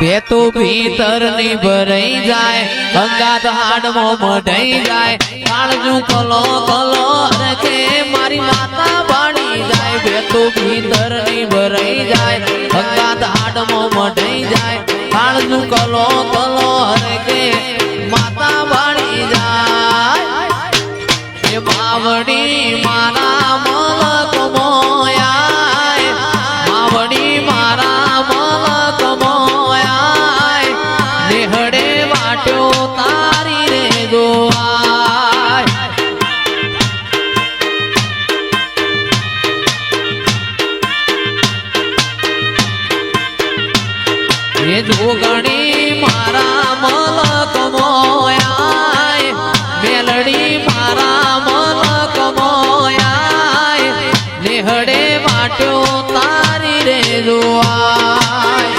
બેતો ભીતર ની ભરાઈ જાય અંગાત હાડમો મઢાઈ જાય કાળજુ કલો કલો રખે મારી માતા બાણી જાય બેતો ભીતર ની ભરાઈ જાય અંગાત હાડમો મઢાઈ જાય કાળજુ કલો કલો રખે માતા બાણી જાય એ માવડી મારા મલક મોયા માવડી મારા મલક મોયા નેહડે વાટ્યો તારી રે જોવાય એ જોગણી મારા મલક મોયા મેલડી મારા મલક મોયા નેહડે વાટ્યો તારી રે જોવાય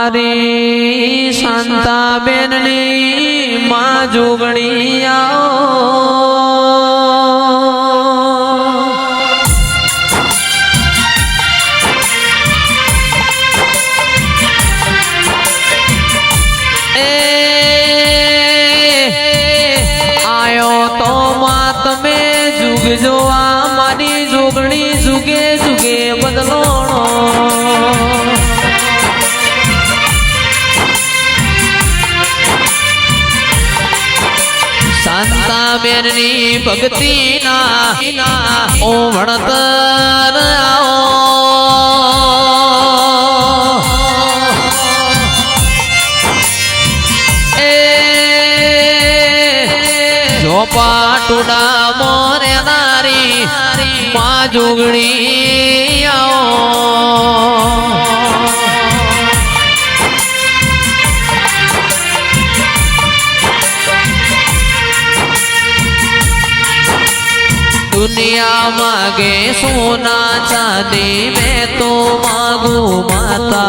મારી શાંતાબેન ની માં જોગણી આયો તો માં તમે જુગ જોવા મારી જોગણી જુગે જુગે બદલોણો શાંતાબેન ની ભક્તિ ના ઓ ભણતર ઝોપા ટુડા મોરે નારી માં જોગણી दुनिया मांगे सोना चांदी मैं तो मांगू माता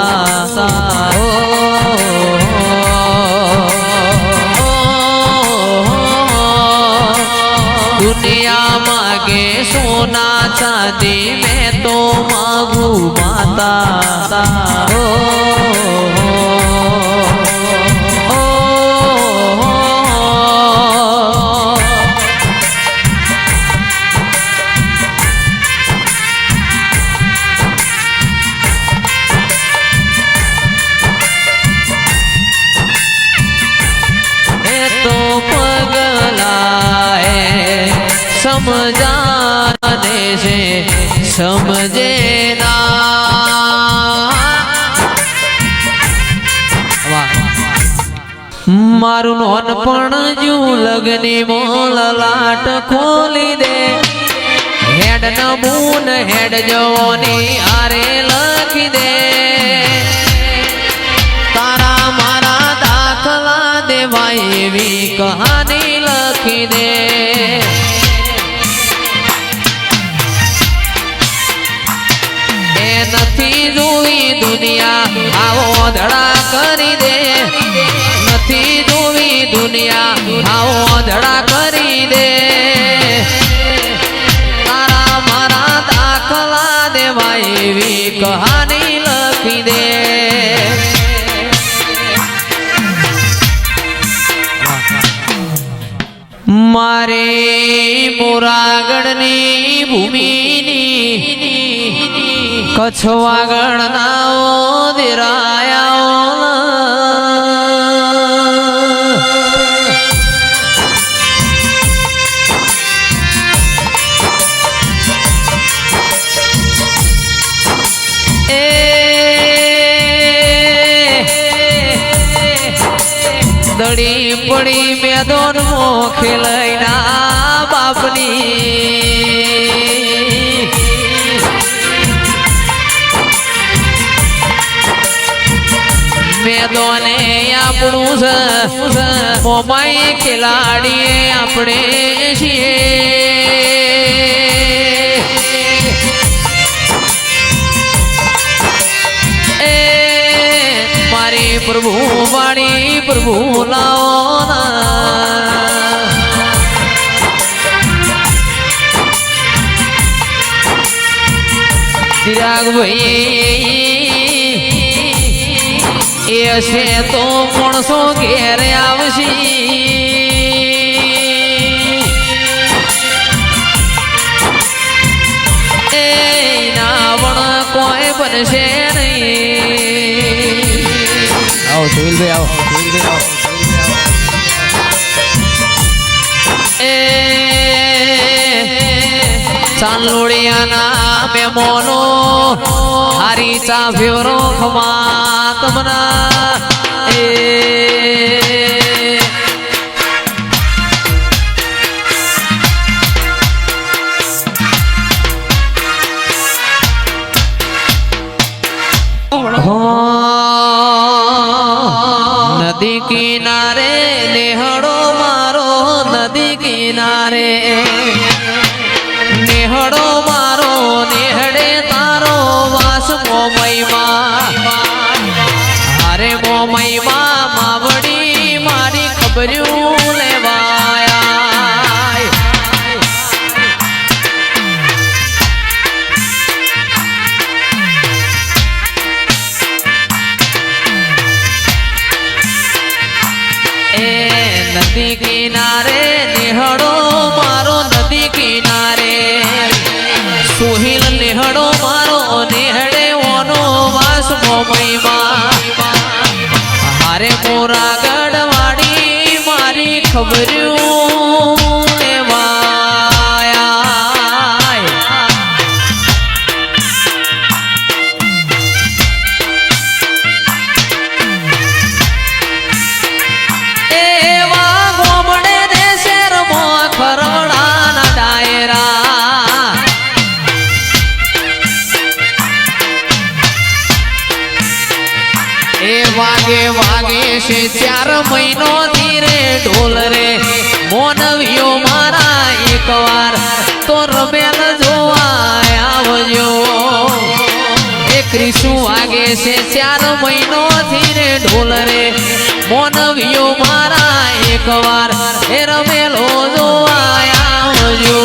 दुनिया मांगे सोना चांदी मैं तो मांगू माता समझाने से समझे ना मारू नोनपण जू लगनी मोल लाट खोली दे हेड नमून हेड जोनी आरे लखी दे तारा मारा दाखला देवाई भी कहानी लखी दे નથી જોવી દુનિયા આવો ધડા કરી દે નથી જોવી દુનિયા આવો ધડા કરી દે તારા મારા દાખલા દેવાય એવી કહાની લખી દે મારે મોરાગઢની ભૂમિની કચ્છવા ગણનાઓ દેરાયા દડી પડી મેદોન મો ખેલૈના બાપની મેદોને આપણું છે મોમાઈ ખેલાડીએ આપણે છીએ એ મારી પ્રભુ વાણી પ્રભુ લાવો ચિરાગ ભાઈ એ છે તો માણસો ઘેર આવશે એ નાવણ કોઈ બનશે નહીં આવો સુવિલભાઈ આવો એ ચાંદલોડિયાના મેમોનો હારી ચા ફેવરો ખમા તમના એ નદી કિનારે નેહડો મારો નદી કિનારે નેહડો મારો નેહડે તારો વાસ મોમઈમાં હારે મોમઈમાં માવડી મારી ખબર્યું લેવાયા એ નદી કિનારે નેહડો મારો નદી કિનારે સુહિલ નેહડો મારો નેહડે ઓનો વાસ મોમઈમાં હારે મોરા ગઢવાડી મારી ખબર્યું લેવાયા એવા ગોમડે ને શેરમાં ખરવડાના ડાયરા એ વાગે વાગે છે 4 મહિનો ધીરે ઢોલ રે મોનવીઓ મારા એકવાર તો રમેલ જોવા આવજો એ ક્રિશુ વાગે છે 4 મહિનો ધીરે ઢોલ રે મોનવીઓ મારા એકવાર એ રમેલો જોવા આવજો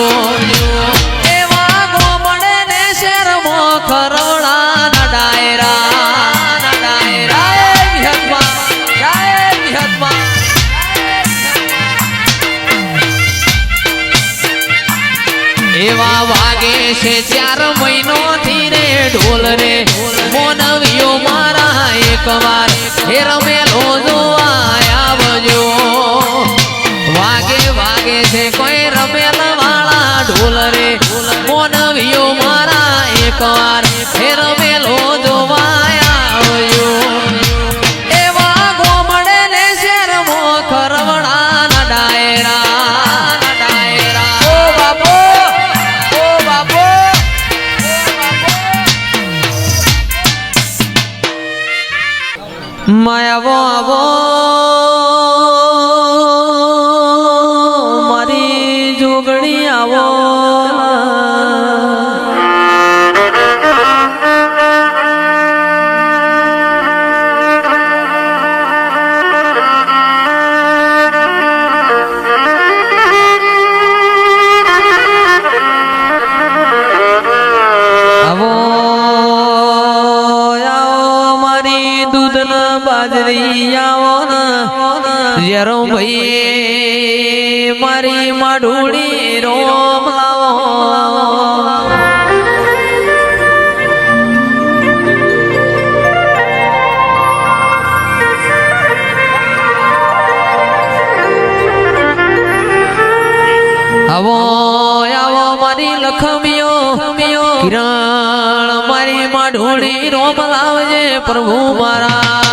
એવા ગોમડે ને શેરમાં ખરવડાના ડાયરા એવા વાગે છે 4 મહિનો ધીરે ઢોલ રે મોનવીઓ મારા એકવાર હે રમેલો જોવા આવજો વાગે વાગે છે કોઈ રમેલ વાળા ઢોલ રે મોનવીઓ મારા એકવાર હે રમેલો જોવા આવજો એવા ગોમડે ને શેરમાં ખરવડાના ડાયરા માયાવો આવો મારી જોગણી આવો યરો ભાઈ મારી માઢુડી રોમ લાવો આવો આવો મારી લખમીઓ કિરણ મારી માઢુડી રોમ લાવજે પ્રભુ મારા